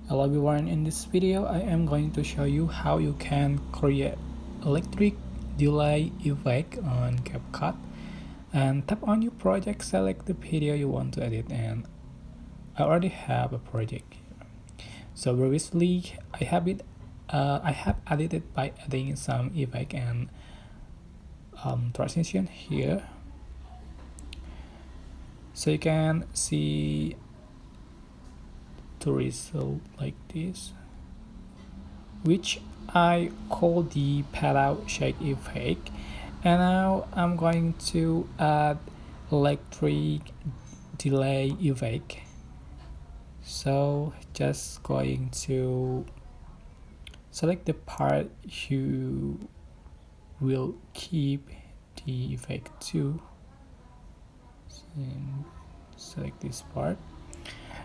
Hello everyone, in this video I am going to show you how you can create electric delay effect on CapCut. And tap on your project, select the video you want to edit, and I already have a project here. So previously I have edited by adding some effect and transition here. So you can see the result like this, which I call the pad out shake effect. And now I'm going to add electric delay effect. So just going to select the part you will keep the effect to, and select this part,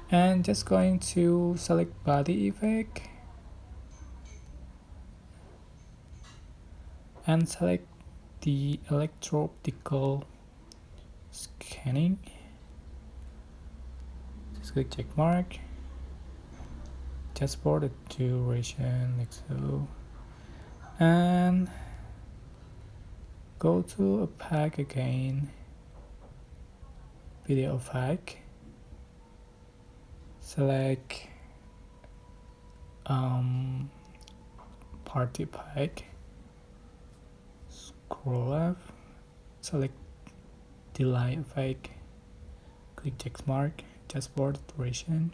and just going to select body effect and select the electro-optical scanning. Just click check mark, just for the duration like so, and go to opaque again, video opaque, select party opaque, scroll left, select delay effect, click check mark, just for the duration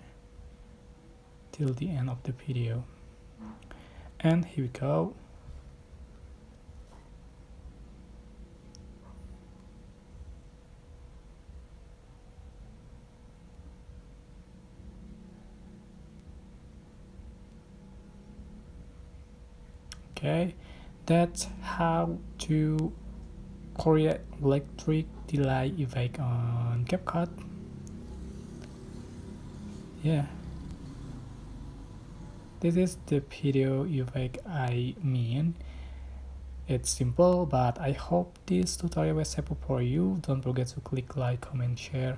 till the end of the video. And here we go. Okay, that's how to create electric delay effect on CapCut. Yeah, this is the video effect I mean. It's simple, but I hope this tutorial was helpful for you. Don't forget to click like, comment, share,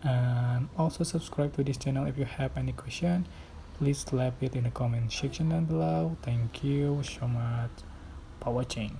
and also subscribe to this channel. If you have any question, please leave it in the comment section down below. Thank you so much for watching.